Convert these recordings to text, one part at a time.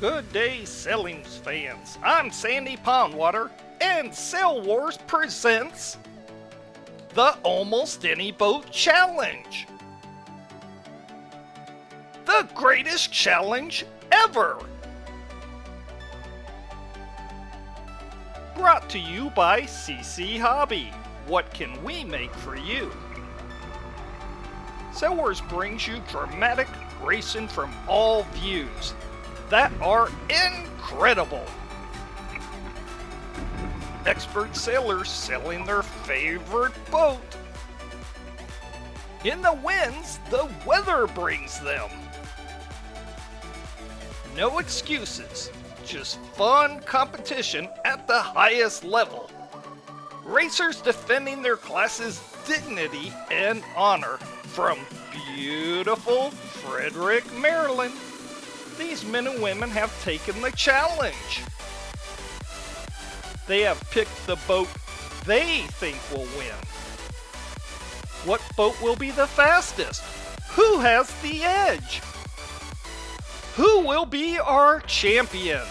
Good day, sailing fans. I'm Sandy Pondwater, and Sail Wars presents the Almost Any Boat Challenge. The greatest challenge ever. Brought to you by CC Hobby. What can we make for you? Sail Wars brings you dramatic racing from all views that are incredible. Expert sailors sailing their favorite boat. In the winds, the weather brings them. No excuses, just fun competition at the highest level. Racers defending their class's dignity and honor from beautiful Frederick, Maryland. These men and women have taken the challenge. They have picked the boat they think will win. What boat will be the fastest? Who has the edge? Who will be our champion?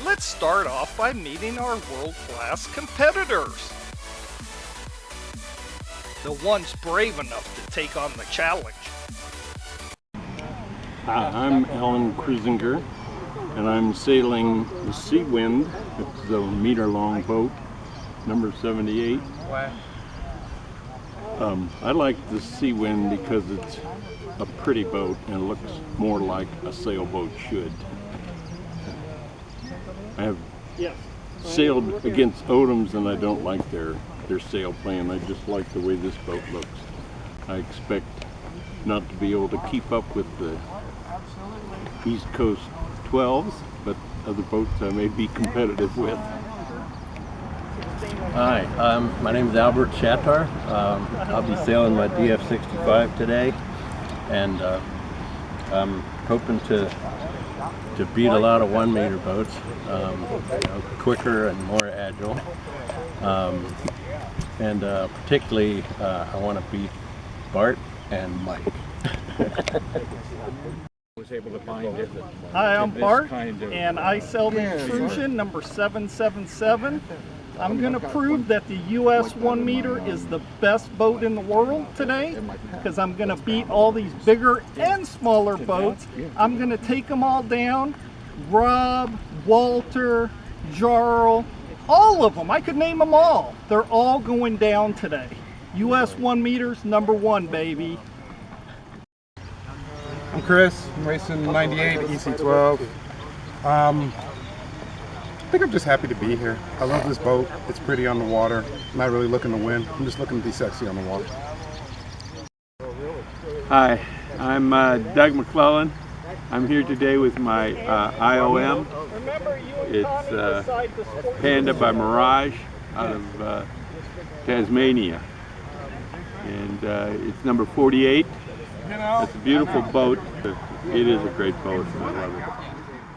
Let's start off by meeting our world-class competitors. The ones brave enough to take on the challenge. Hi, I'm Alan Krusinger, and I'm sailing the Seawind. It's a meter-long boat, number 78. I like the Seawind because it's a pretty boat and looks more like a sailboat should. I have sailed against Odoms and I don't like their sailplane. I just like the way this boat looks. I expect not to be able to keep up with the East Coast 12s, but other boats I may be competitive with. Hi, my name is Albert Shatar. I'll be sailing my DF65 today, and I'm hoping to beat a lot of 1 meter boats, quicker and more agile, and particularly I want to beat Bart and Mike. Hi, I'm Bart, and I sail the Intrusion number 777. I'm going to prove that the US 1 meter is the best boat in the world today, because I'm going to beat all these bigger and smaller boats. I'm going to take them all down. Rob, Walter, Jarl, all of them. I could name them all. They're all going down today. US 1 meters, number 1, baby. I'm Chris, I'm racing 98 EC12. I think I'm just happy to be here. I love this boat. It's pretty on the water. I'm not really looking to win. I'm just looking to be sexy on the water. Hi, I'm Doug McClellan. I'm here today with my IOM. It's Panda by Mirage out of Tasmania. And it's number 48. It's a beautiful boat. It is a great boat. I love it.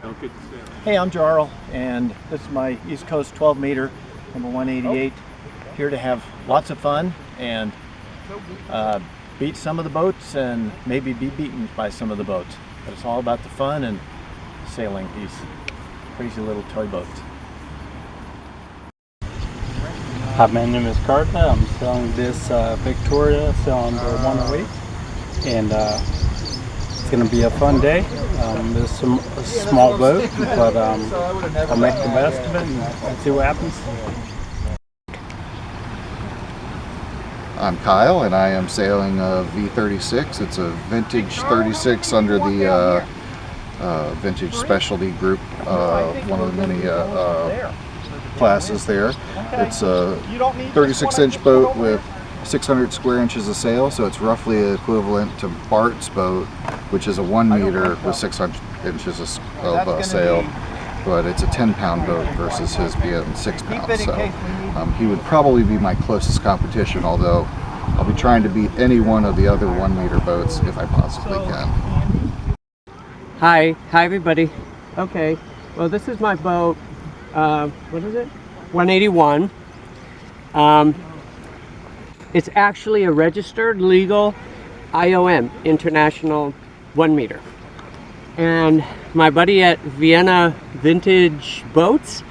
Don't get to sail. Hey, I'm Jarl, and this is my East Coast 12 meter, number 188. Here to have lots of fun and beat some of the boats and maybe be beaten by some of the boats. But it's all about the fun and sailing these crazy little toy boats. Hi, my name is Carter. I'm selling this Victoria, selling the 108. And it's going to be a fun day. There's a small boat, but I'll make the best of it and see what happens. I'm Kyle, and I am sailing a V36. It's a vintage 36 under the vintage specialty group, one of the many classes there. It's a 36-inch boat with 600 square inches of sail, so it's roughly equivalent to Bart's boat, which is a 1 meter with 600 inches of sail, but it's a 10-pound boat versus his being 6 pounds. So he would probably be my closest competition, although I'll be trying to beat any one of the other 1 meter boats if I possibly can. Hi everybody. Okay, well, this is my boat. What is it? 181. It's actually a registered legal IOM, International 1 meter. And my buddy at Vienna Vintage Boats,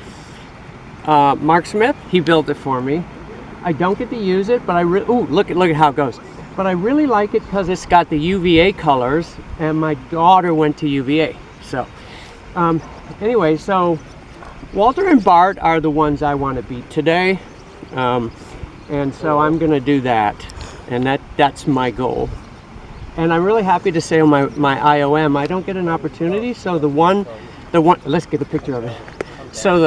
Mark Smith, he built it for me. I don't get to use it, but look at how it goes. But I really like it because it's got the UVA colors, and my daughter went to UVA. So, anyway, so Walter and Bart are the ones I want to beat today, and so I'm going to do that, and that's my goal. And I'm really happy to sail my IOM. I don't get an opportunity, so the one, let's get a picture of it. So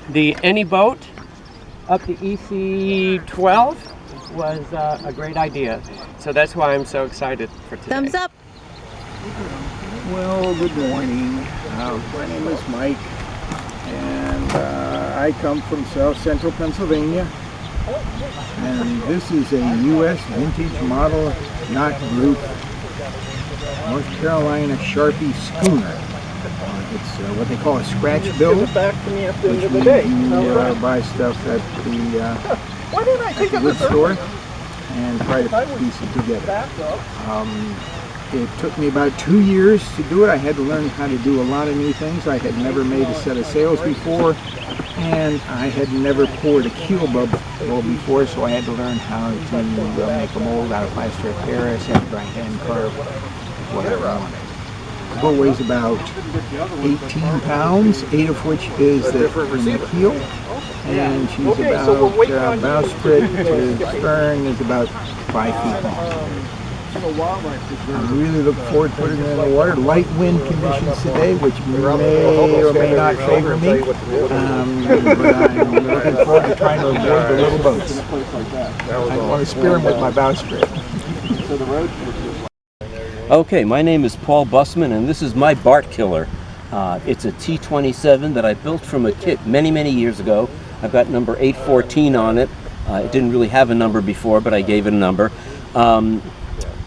the any boat up to EC12 was a great idea. So that's why I'm so excited for today. Thumbs up. Well, good morning. My name is Mike, and I come from South Central Pennsylvania. And this is a U.S. vintage model yacht group, North Carolina Sharpie schooner. It's what they call a scratch build, which means you buy stuff at the wood store and try to piece it together. It took me about 2 years to do it. I had to learn how to do a lot of new things. I had never made a set of sails before, and I had never poured a keel bubble before, so I had to learn how to make a mold out of plaster of Paris after I hand carved whatever I wanted. The boat weighs about 18 pounds, 8 of which is the keel, and she's about bowsprit to stern is about 5 feet long. I really look forward to putting her in the water. Light wind conditions today, which may or may not favor me, but I'm looking forward to trying to avoid the little boats. I want to spear them with my bowsprit. Okay, my name is Paul Bussman, and this is my Bart Killer. It's a T27 that I built from a kit many years ago. I've got number 814 on it. It didn't really have a number before, but I gave it a number.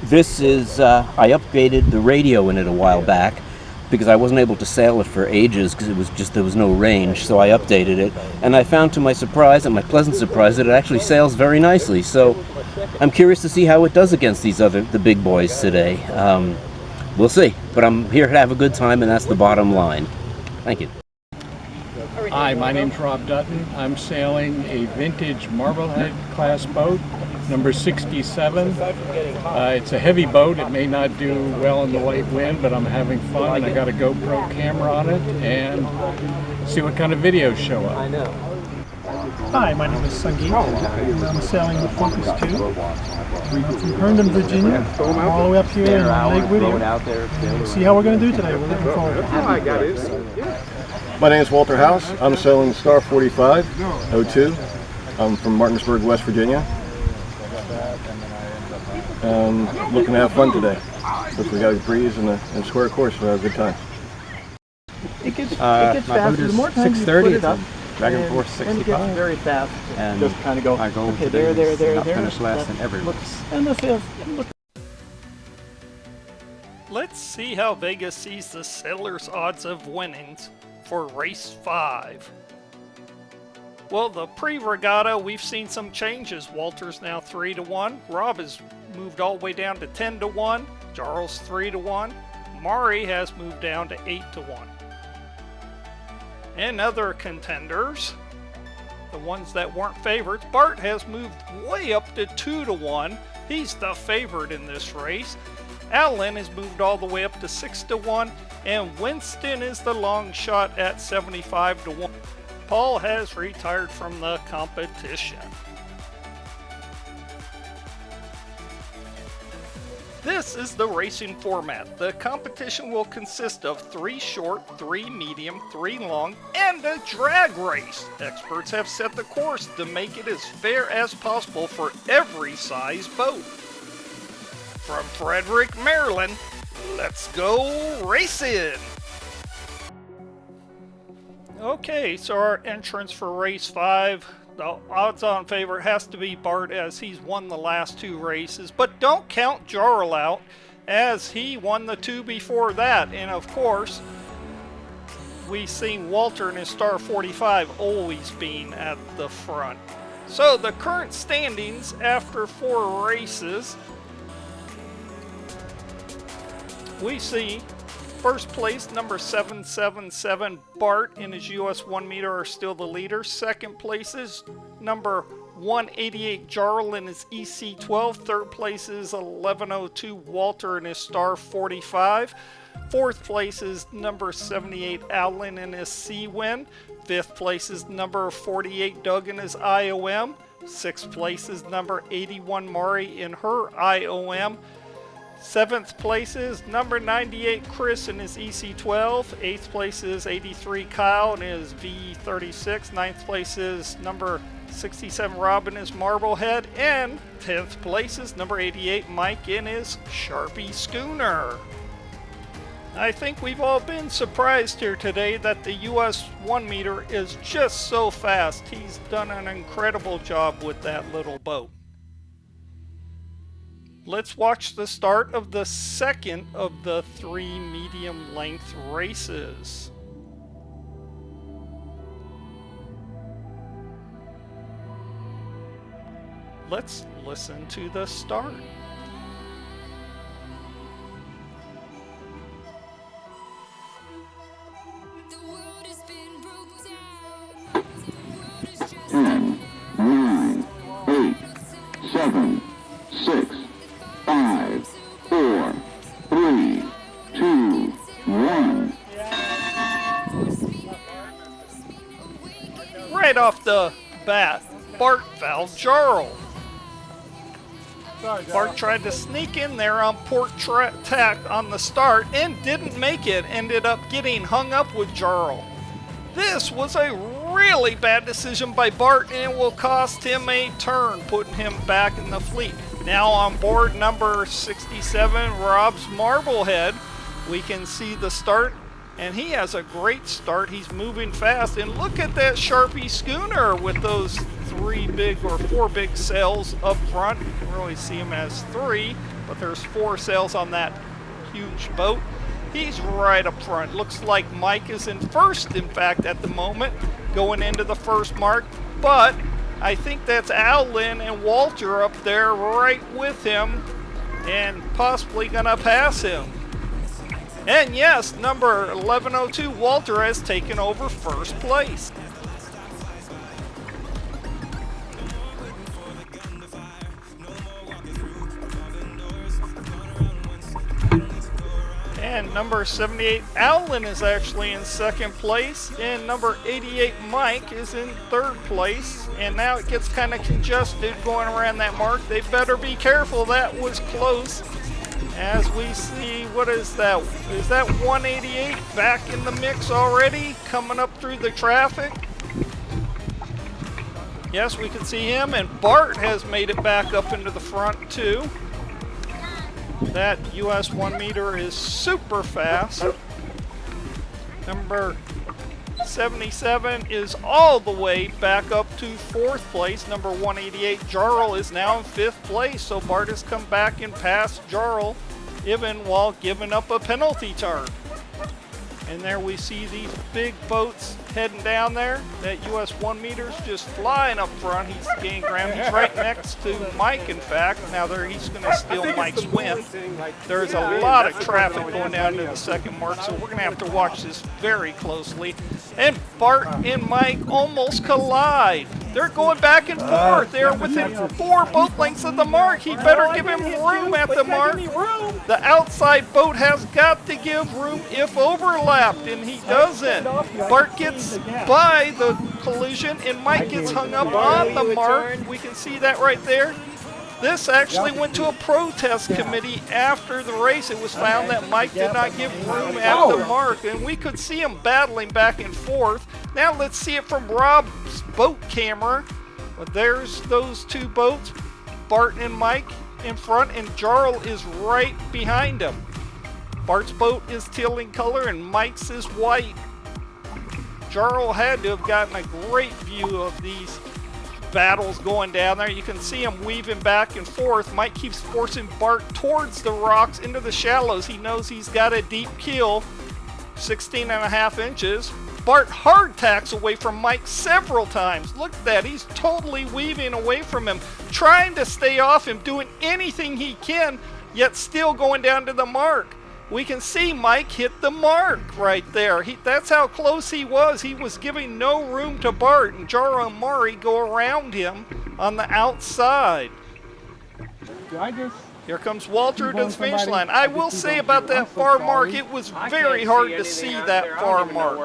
This is, I upgraded the radio in it a while back because I wasn't able to sail it for ages because there was no range, so I updated it. And I found to my surprise, and my pleasant surprise, that it actually sails very nicely. So I'm curious to see how it does against the big boys today. We'll see, but I'm here to have a good time, and that's the bottom line. Thank you. Hi, my name's Rob Dutton. I'm sailing a vintage Marblehead class boat, number 67. It's a heavy boat. It may not do well in the light wind, but I'm having fun, and I got a GoPro camera on it, and see what kind of videos show up. Hi, my name is Sangeet, and I'm sailing the Focus 2. I'm from Herndon, Virginia, all the way up here in Lake Whittier. See how we're going to do today. We're looking forward to it. My name is Walter House. I'm sailing Star 4502. I'm from Martinsburg, West Virginia. Looking to have fun today. Hope we got a breeze and a square course. We'll have a good time. It gets faster. The more times you put it up, Dragon Force 65. And it gets very fast. And just kind of go, our goal okay, today there. is to finish last in every race. And the sails look. Let's see how Vegas sees the sailors' odds of winnings for race 5. Well, the pre-regatta, we've seen some changes. Walter's now 3-1. Rob has moved all the way down to 10-1. Charles 3-1. Mari has moved down to 8-1. And other contenders, the ones that weren't favorites, Bart has moved way up to 2-1. He's the favorite in this race. Alan has moved all the way up to 6-1, and Winston is the long shot at 75-1. Paul has retired from the competition. This is the racing format. The competition will consist of 3 short, 3 medium, 3 long, and a drag race. Experts have set the course to make it as fair as possible for every size boat. From Frederick, Maryland, let's go racing! Okay, so our entrance for race 5, the odds-on favorite has to be Bart, as he's won the last 2 races, but don't count Jarl out, as he won the 2 before that. And of course, we've seen Walter in his Star 45 always being at the front. So the current standings after 4 races, we see First place, number 777, Bart and his US 1 meter are still the leader. Second place is number 188, Jarl and his EC12. Third place is 1102, Walter and his Star 45. Fourth place is number 78, Alan and his Sea-Wind. Fifth place is number 48, Doug and his IOM. Sixth place is number 81, Mari in her IOM. Seventh place is number 98, Chris and his EC12. Eighth place is 83, Kyle and his V36. Ninth place is number 67, Rob and his Marblehead. And 10th place is number 88, Mike in his Sharpie Schooner. I think we've all been surprised here today that the US 1 meter is just so fast. He's done an incredible job with that little boat. Let's watch the start of the second of the 3 medium length races. Let's listen to the start. Ten, 9, 8, 7, 6, 5, 4, 3, 2, 1. Right off the bat, Bart fouled Jarl. Bart tried to sneak in there on port tack on the start and didn't make it. Ended up getting hung up with Jarl. This was a really bad decision by Bart, and it will cost him a turn, putting him back in the fleet. Now on board number 67, Rob's Marblehead, we can see the start, and he has a great start. He's moving fast, and look at that Sharpie Schooner with those 4 big sails up front. You can really see him as 3, but there's 4 sails on that huge boat. He's right up front. Looks like Mike is in first, in fact, at the moment, going into the first mark. But I think that's Alan and Walter up there right with him and possibly going to pass him. And yes, number 1102, Walter, has taken over first place. And number 78, Alan, is actually in second place. And number 88, Mike, is in third place. And now it gets kind of congested going around that mark. They better be careful. That was close. As we see, what is that? Is that 188 back in the mix already? Coming up through the traffic? Yes, we can see him. And Bart has made it back up into the front too. That US 1 meter is super fast. Number 77 is all the way back up to fourth place. Number 188, Jarl, is now in fifth place. So Bart has come back and passed Jarl, even while giving up a penalty turn. And there we see these big boats heading down there. That US 1 meter's just flying up front. He's gaining ground. He's right next to Mike, in fact. Now he's going to steal Mike's win. There's a lot of traffic going down to the second mark, so we're going to have to watch this very closely. And Bart and Mike almost collide. They're going back and forth. They're within 4 boat lengths of the mark. He better give him room at the mark. The outside boat has got to give room if overlapped, and he doesn't. Bart gets by the collision, and Mike gets hung up on the mark. We can see that right there. This actually went to a protest committee after the race. It was found that Mike did not give room at the mark, and we could see him battling back and forth. Now let's see it from Rob's boat camera. Well, there's those 2 boats, Bart and Mike in front, and Jarl is right behind him. Bart's boat is teal in color and Mike's is white. Jarl had to have gotten a great view of these battles going down there. You can see him weaving back and forth. Mike keeps forcing Bart towards the rocks into the shallows. He knows he's got a deep keel, 16.5 inches. Bart hard tacks away from Mike several times. Look at that. He's totally weaving away from him, trying to stay off him, doing anything he can, yet still going down to the mark. we can see Mike hit the mark right there. That's how close he was. He was giving no room to Bart, and Jaro and Mari go around him on the outside. Here comes Walter to the finish line. I will say about that far mark, it was very hard to see that far mark.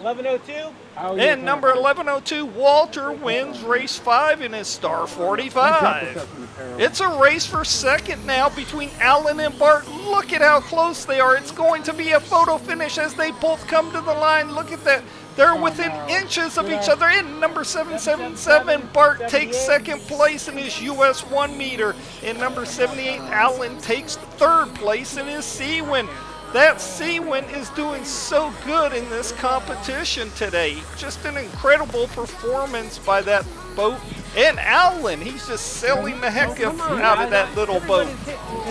1102? And number 1102, Walter wins race 5 in his Star 45. It's a race for second now between Alan and Bart. Look at how close they are. It's going to be a photo finish as they both come to the line. Look at that. They're within inches of each other. In number 777, Bart takes second place in his US 1 meter. In number 78, Alan takes third place in his Seawind. That Seawind is doing so good in this competition today. Just an incredible performance by that boat. And Alan, he's just sailing the heck out of that little boat.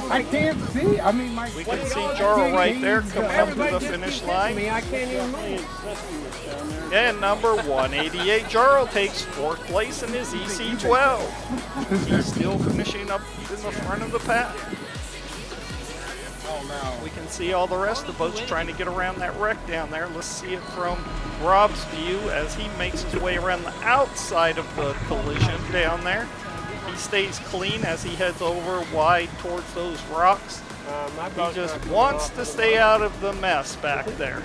I can't see. I mean, we can see Jaro right there coming up to the finish line. And number 188, Jaro takes 4th place in his EC12. He's still finishing up in the front of the pack. We can see all the rest of the boats trying to get around that wreck down there. Let's see it from Rob's view as he makes his way around the outside of the collision down there. He stays clean as he heads over wide towards those rocks. He just wants to stay out of the mess back there.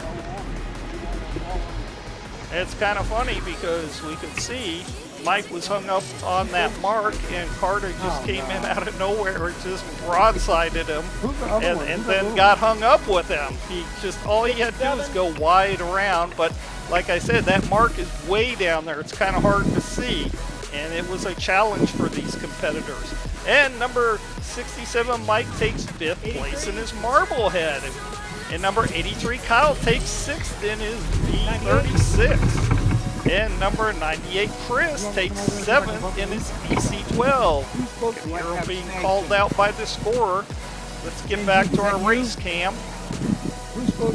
It's kind of funny because we could see Mike was hung up on that mark, and Carter just came in out of nowhere and just broadsided him, and then got hung up with him. All he had to do was go wide around, but like I said, that mark is way down there. It's kind of hard to see, and it was a challenge for these competitors. And number 67, Mike takes 5th place in his Marblehead. And number 83, Kyle takes 6th in his V36. And number 98, Chris takes 7th in his EC12. You're being called out by the scorer. Let's get back to our race cam.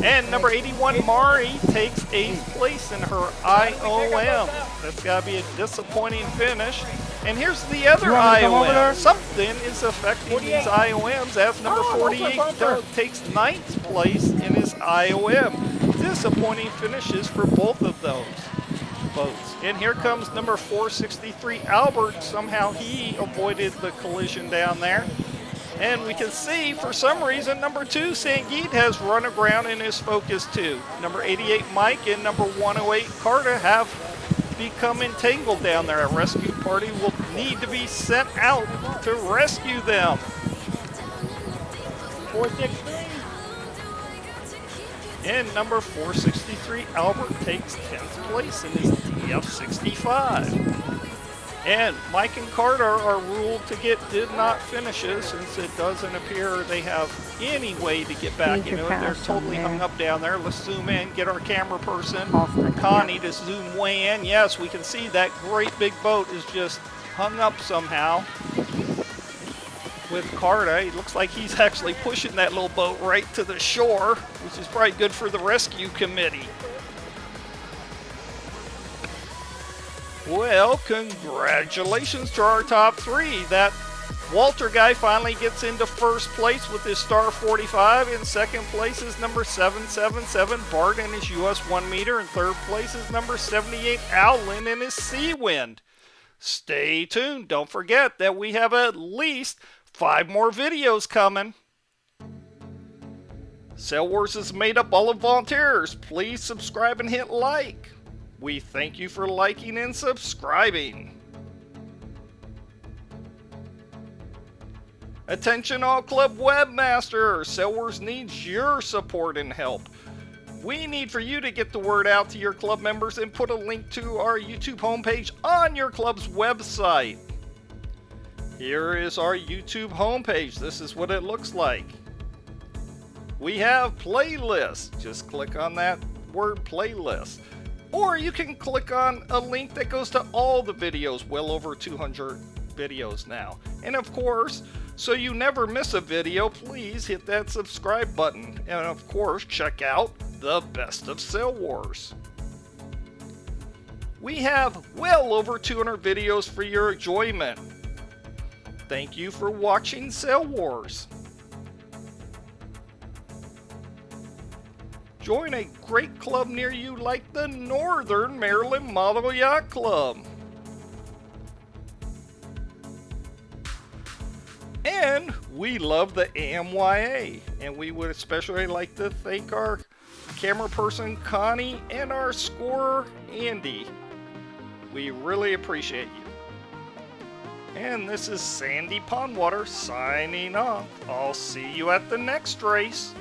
And number 81, Mari takes 8th place in her IOM. That's got to be a disappointing finish. And here's the other IOM. Something is affecting these IOMs as number 48 takes 9th place in his IOM. Disappointing finishes for both of those boats. And here comes number 463, Albert. Somehow he avoided the collision down there. And we can see, for some reason, number 2, Sangeet, has run aground in his Focus 2. Number 88, Mike, and number 108, Carter, have become entangled down there. A rescue party will need to be sent out to rescue them. 463. And number 463, Albert, takes 10th place in his DF65. And Mike and Carter are ruled to get did not finishes, since it doesn't appear they have any way to get back. You know, they're totally hung up down there. Let's zoom in, get our camera person, Connie, to zoom way in. Yes, we can see that great big boat is just hung up somehow with Carter. It looks like he's actually pushing that little boat right to the shore, which is probably good for the rescue committee. Well, congratulations to our top 3. That Walter guy finally gets into first place with his Star 45. In second place is number 777, Bart, in his US 1 meter. In third place is number 78, Alan, in his Seawind. Stay tuned. Don't forget that we have at least 5 more videos coming. Sail Wars is made up all of volunteers. Please subscribe and hit like. We thank you for liking and subscribing. Attention all club webmasters, Sail Wars needs your support and help. We need for you to get the word out to your club members and put a link to our YouTube homepage on your club's website. Here is our YouTube homepage. This is what it looks like. We have playlists. Just click on that word playlist. Or you can click on a link that goes to all the videos, well over 200 videos now. And of course, so you never miss a video, please hit that subscribe button. And of course, check out the Best of Sail Wars. We have well over 200 videos for your enjoyment. Thank you for watching Sail Wars. join a great club near you like the Northern Maryland Model Yacht Club. And we love the AMYA, and we would especially like to thank our camera person Connie and our scorer Andy. We really appreciate you. And this is Sandy Pondwater signing off. I'll see you at the next race.